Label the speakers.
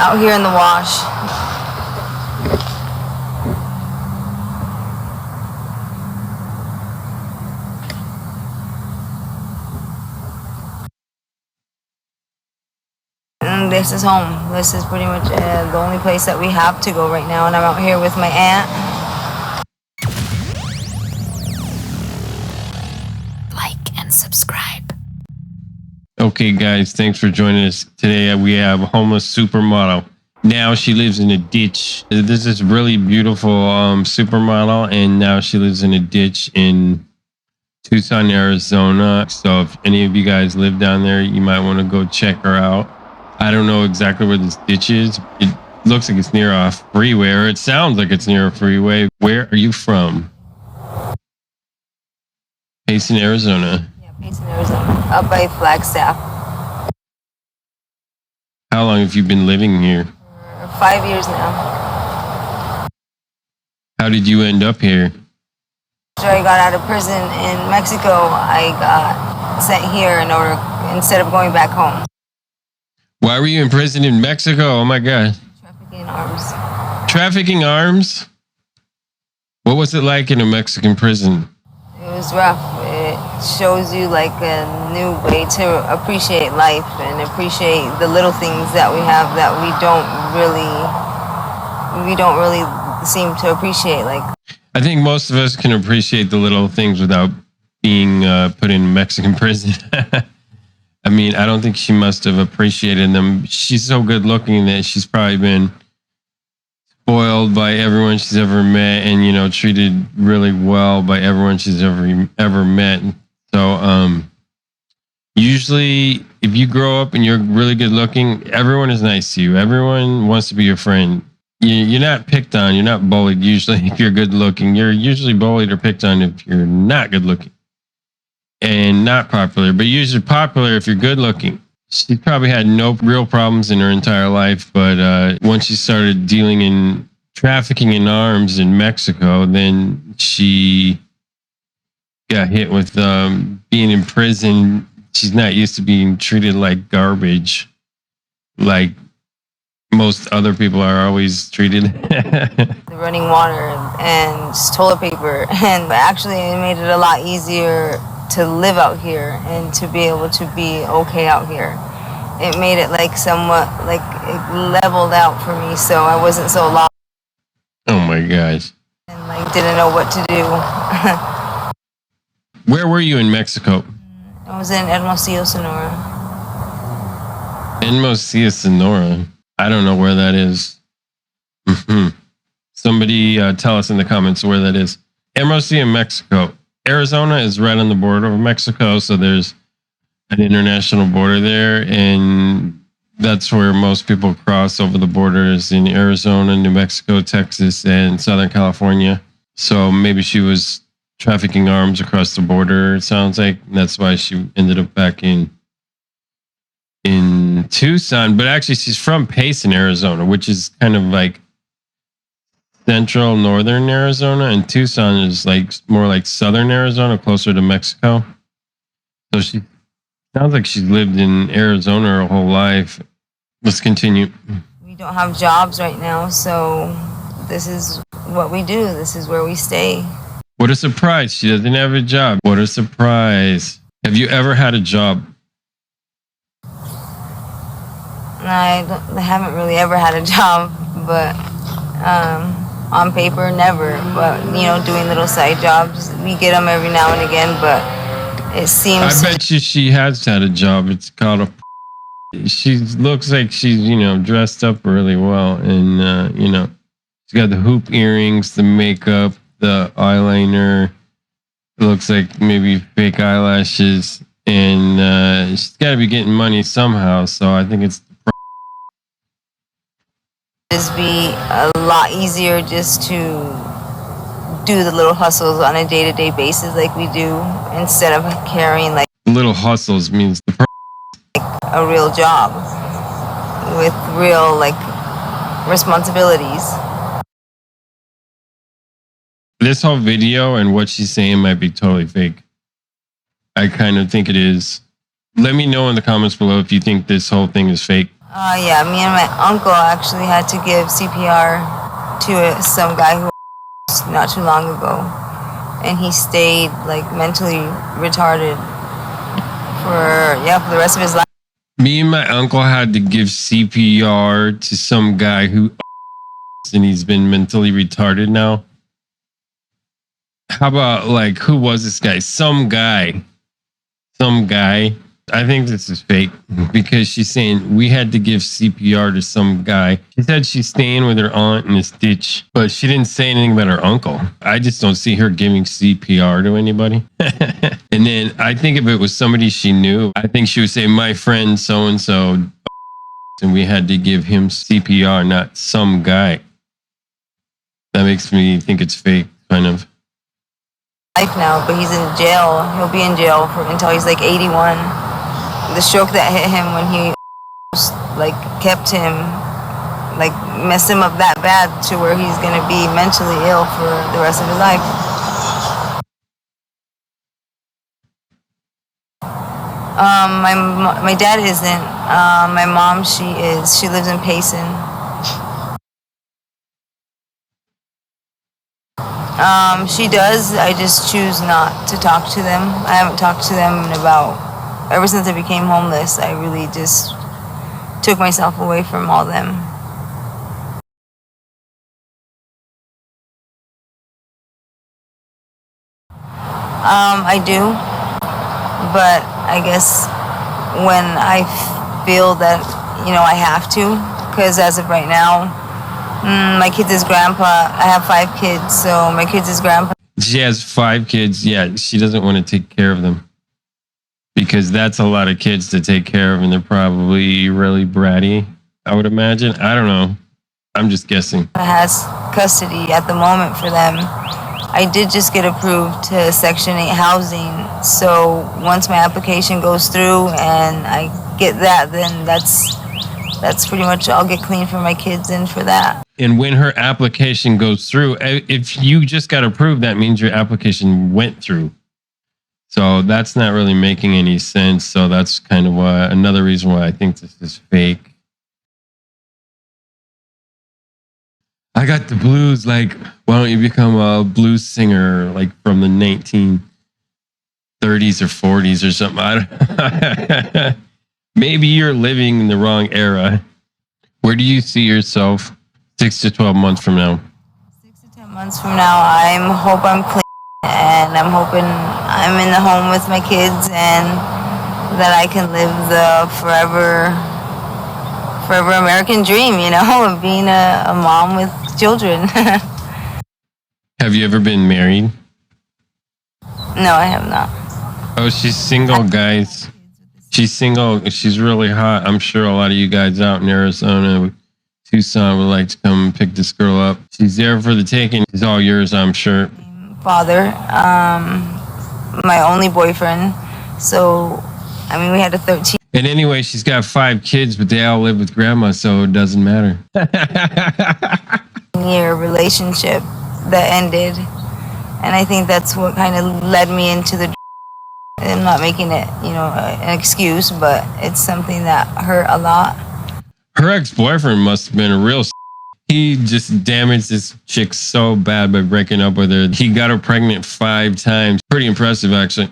Speaker 1: out here in the wash. And this is home. This is pretty much the only place that we have to go right now, and I'm out here with my aunt.
Speaker 2: Like and subscribe.
Speaker 3: Okay, guys, thanks for joining us. Today we have homeless supermodel. Now she lives in a ditch. This is really beautiful supermodel, and now she lives in a ditch in Tucson, Arizona. So if any of you guys live down there, you might want to go check her out. I don't know exactly where this ditch is. It looks like it's near a freeway, or it sounds like it's near a freeway. Where are you from? Payson, Arizona.
Speaker 1: Yeah, Payson, Arizona. Up by Flagstaff.
Speaker 3: How long have you been living here?
Speaker 1: For 5 years now.
Speaker 3: How did you end up here?
Speaker 1: After I got out of prison in Mexico, I got sent here instead of going back home.
Speaker 3: Why were you in prison in Mexico? Oh my God.
Speaker 1: Trafficking arms.
Speaker 3: Trafficking arms? What was it like in a Mexican prison?
Speaker 1: It was rough. It shows you like a new way to appreciate life and appreciate the little things that we have that we don't really seem to appreciate. Like,
Speaker 3: I think most of us can appreciate the little things without being put in Mexican prison. I mean, I don't think she must have appreciated them. She's so good looking that she's probably been spoiled by everyone she's ever met, and, you know, treated really well by everyone she's ever met. So usually if you grow up and you're really good looking, everyone is nice to you. Everyone wants to be your friend. You're not picked on. You're not bullied usually if you're good looking. You're usually bullied or picked on if you're not good looking and not popular, but usually popular if you're good looking. She probably had no real problems in her entire life, but once she started dealing in trafficking in arms in Mexico, then she got hit with being in prison. She's not used to being treated like garbage, like most other people are always treated.
Speaker 1: the running water and toilet paper, and actually it made it a lot easier to live out here and to be able to be okay out here. It made it like somewhat like it leveled out for me, so I wasn't so lost.
Speaker 3: Oh my gosh.
Speaker 1: And like didn't know what to do.
Speaker 3: Where were you in Mexico?
Speaker 1: I was in Hermosillo, Sonora.
Speaker 3: Hermosillo, Sonora. I don't know where that is. Somebody tell us in the comments where that is. Hermosillo, Mexico. Arizona is right on the border of Mexico, so there's an international border there, and that's where most people cross over the borders in Arizona, New Mexico, Texas, and Southern California. So maybe she was trafficking arms across the border, it sounds like. That's why she ended up back in Tucson. But actually, she's from Payson, Arizona, which is kind of like central northern Arizona, and Tucson is like more like southern Arizona, closer to Mexico. So she sounds like she's lived in Arizona her whole life. Let's continue.
Speaker 1: We don't have jobs right now, so this is what we do. This is where we stay.
Speaker 3: What a surprise. She doesn't have a job. What a surprise. Have you ever had a job?
Speaker 1: I haven't really ever had a job, but on paper, never. But, you know, doing little side jobs, we get them every now and again, but it seems...
Speaker 3: I bet you she has had a job. It's called a... She looks like she's, you know, dressed up really well. And, you know, she's got the hoop earrings, the makeup, the eyeliner. It looks like maybe fake eyelashes. And she's got to be getting money somehow. So I think it's...
Speaker 1: It'd be a lot easier just to do the little hustles on a day-to-day basis like we do, instead of carrying like
Speaker 3: little hustles means
Speaker 1: a real job with real like responsibilities.
Speaker 3: This whole video and what she's saying might be totally fake. I kind of think it is. Let me know in the comments below if you think this whole thing is fake.
Speaker 1: Yeah, me and my uncle actually had to give CPR to some guy who was not too long ago, and he stayed like mentally retarded for the rest of his life.
Speaker 3: Me and my uncle had to give CPR to some guy who and he's been mentally retarded now. How about like who was this guy? Some guy. I think this is fake because she's saying we had to give CPR to some guy. She said she's staying with her aunt in this ditch, but she didn't say anything about her uncle. I just don't see her giving CPR to anybody. And then I think if it was somebody she knew, I think she would say, my friend so and so, and we had to give him CPR, not some guy. That makes me think it's fake, kind of.
Speaker 1: Life now, but he's in jail. He'll be in jail until he's like 81. The stroke that hit him when he like kept him, like messed him up that bad to where he's gonna be mentally ill for the rest of his life. My dad isn't. My mom, she is. She lives in Payson. She does. I just choose not to talk to them. I haven't talked to them ever since I became homeless. I really just took myself away from all them. I do, but I guess when I feel that, I have to, because as of right now, my kid's grandpa, I have 5 kids, so my kid's grandpa.
Speaker 3: She has 5 kids. Yeah, she doesn't want to take care of them because that's a lot of kids to take care of, and they're probably really bratty, I would imagine. I don't know. I'm just guessing.
Speaker 1: Has custody at the moment for them. I did just get approved to Section 8 housing, so once my application goes through and I get that, then that's pretty much, I'll get clean for my kids and for that.
Speaker 3: And when her application goes through, if you just got approved, that means your application went through. So that's not really making any sense. So that's kind of another reason why I think this is fake. I got the blues. Like, why don't you become a blues singer, like from the 1930s or 40s or something? I don't Maybe you're living in the wrong era. Where do you see yourself 6 to 12 months from now?
Speaker 1: 6 to 10 months from now, I hope I'm clean, and I'm hoping I'm in the home with my kids, and that I can live the forever American dream, of being a mom with children.
Speaker 3: Have you ever been married?
Speaker 1: No, I have not.
Speaker 3: Oh, she's single, guys. She's single. She's really hot. I'm sure a lot of you guys out in Arizona, Tucson, would like to come pick this girl up. She's there for the taking. She's all yours, I'm sure.
Speaker 1: Father, my only boyfriend. So, we had a 13.
Speaker 3: And anyway, she's got 5 kids, but they all live with grandma, so it doesn't matter.
Speaker 1: Year relationship that ended, and I think that's what kind of led me into the. I'm not making it, an excuse, but it's something that hurt a lot.
Speaker 3: Her ex-boyfriend must have been a real. He just damaged this chick so bad by breaking up with her. He got her pregnant 5 times. Pretty impressive, actually.